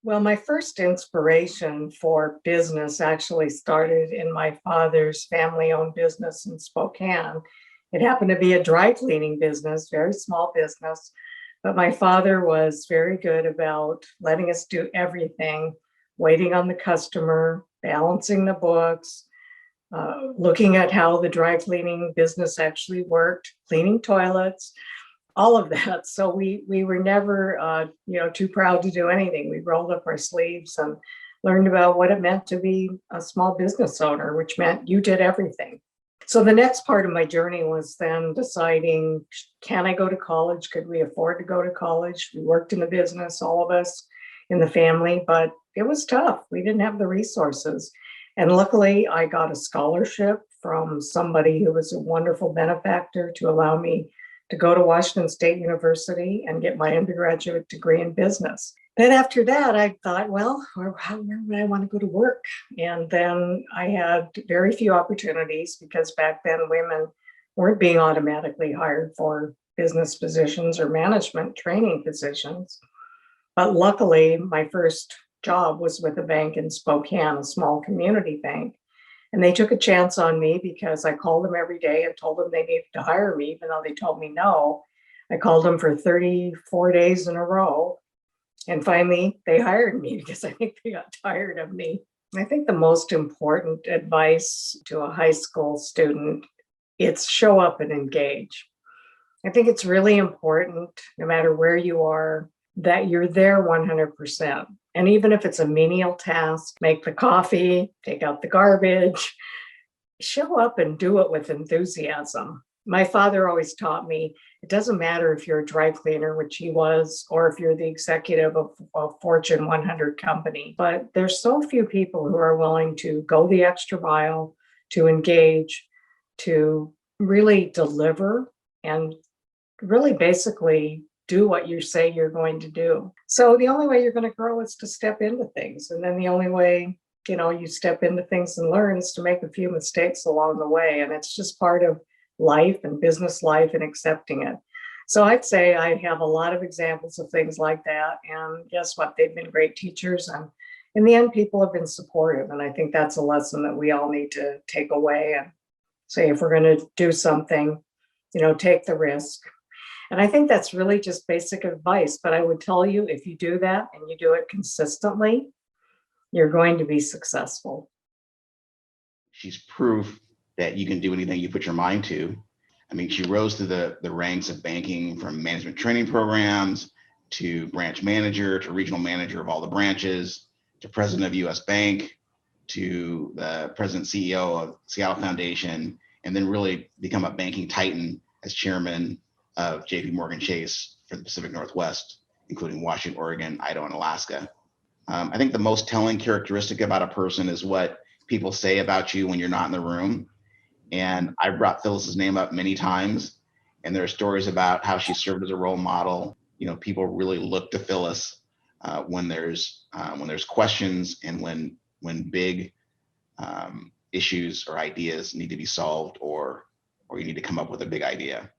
Well, my first inspiration for business actually started in my father's family owned business in Spokane. It happened to be a dry cleaning business, very small business, but my father was very good about letting us do everything, waiting on the customer, balancing the books, looking at how the dry cleaning business actually worked, cleaning toilets, all of that. So we were never too proud to do anything. We rolled up our sleeves and learned about what it meant to be a small business owner, which meant you did everything. So the next part of my journey was then deciding, can I go to college? Could we afford to go to college? We worked in the business, all of us in the family, but it was tough. We didn't have the resources. And luckily, I got a scholarship from somebody who was a wonderful benefactor to allow me to go to Washington State University and get my undergraduate degree in business. Then after that, I thought, well, where would I want to go to work? And then I had very few opportunities because back then women weren't being automatically hired for business positions or management training positions. But luckily, my first job was with a bank in Spokane, a small community bank. And they took a chance on me because I called them every day and told them they needed to hire me, even though they told me no. I called them for 34 days in a row. And finally, they hired me because I think they got tired of me. I think the most important advice to a high school student, it's show up and engage. I think it's really important, no matter where you are, that you're there 100%. And even if it's a menial task, make the coffee, take out the garbage, show up and do it with enthusiasm. My father always taught me it doesn't matter if you're a dry cleaner, which he was, or if you're the executive of a Fortune 100 company, but there's so few people who are willing to go the extra mile, to engage, to really deliver, and really basically do what you say you're going to do. So the only way you're going to grow is to step into things. And then the only way, you step into things and learn is to make a few mistakes along the way. And it's just part of life and business life and accepting it. So I'd say I have a lot of examples of things like that. And guess what? They've been great teachers. And in the end, people have been supportive. And I think that's a lesson that we all need to take away and say, if we're going to do something, take the risk. And I think that's really just basic advice. But I would tell you, if you do that and you do it consistently, you're going to be successful. She's proof that you can do anything you put your mind to. I mean, she rose through the ranks of banking, from management training programs to branch manager to regional manager of all the branches to president of US Bank to the president CEO of Seattle Foundation, and then really become a banking titan as chairman of JP Morgan Chase for the Pacific Northwest, including Washington, Oregon, Idaho, and Alaska. I think the most telling characteristic about a person is what people say about you when you're not in the room. And I brought Phyllis's name up many times, and there are stories about how she served as a role model. People really look to Phyllis when there's questions and when big issues or ideas need to be solved, or you need to come up with a big idea.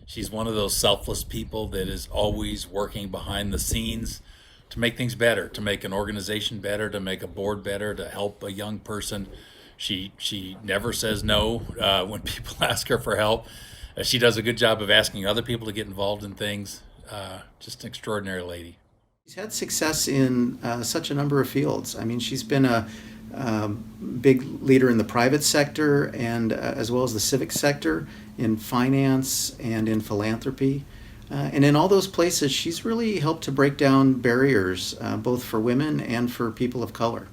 She's one of those selfless people that is always working behind the scenes to make things better, to make an organization better, to make a board better, to help a young person. She never says no when people ask her for help. She does a good job of asking other people to get involved in things. Just an extraordinary lady. She's had success in such a number of fields. I mean, she's been a big leader in the private sector and as well as the civic sector, in finance and in philanthropy. And in all those places, she's really helped to break down barriers, both for women and for people of color.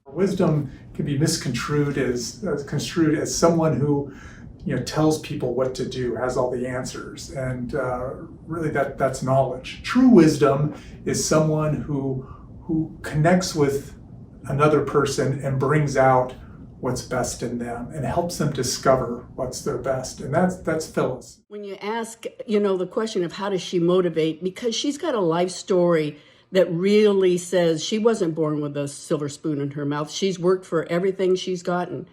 Wisdom can be misconstrued as construed as someone who, tells people what to do, has all the answers, and really that's knowledge. True wisdom is someone who connects with another person and brings out what's best in them and helps them discover what's their best. And that's Phyllis. When you ask, the question of how does she motivate, because she's got a life story that really says she wasn't born with a silver spoon in her mouth. She's worked for everything she's gotten.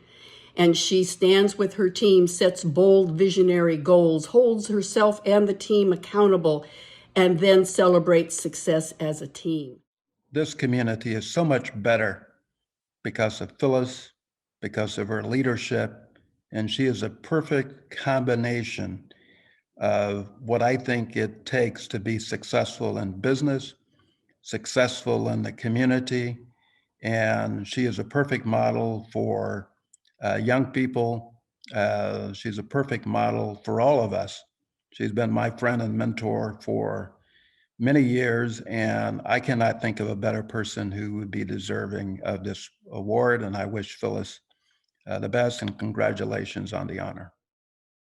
And she stands with her team, sets bold visionary goals, holds herself and the team accountable, and then celebrates success as a team. this community is so much better because of Phyllis, because of her leadership, and she is a perfect combination of what I think it takes to be successful in business, successful in the community, and she is a perfect model for young people. She's a perfect model for all of us. She's been my friend and mentor for many years, and I cannot think of a better person who would be deserving of this award. And I wish Phyllis the best, and congratulations on the honor.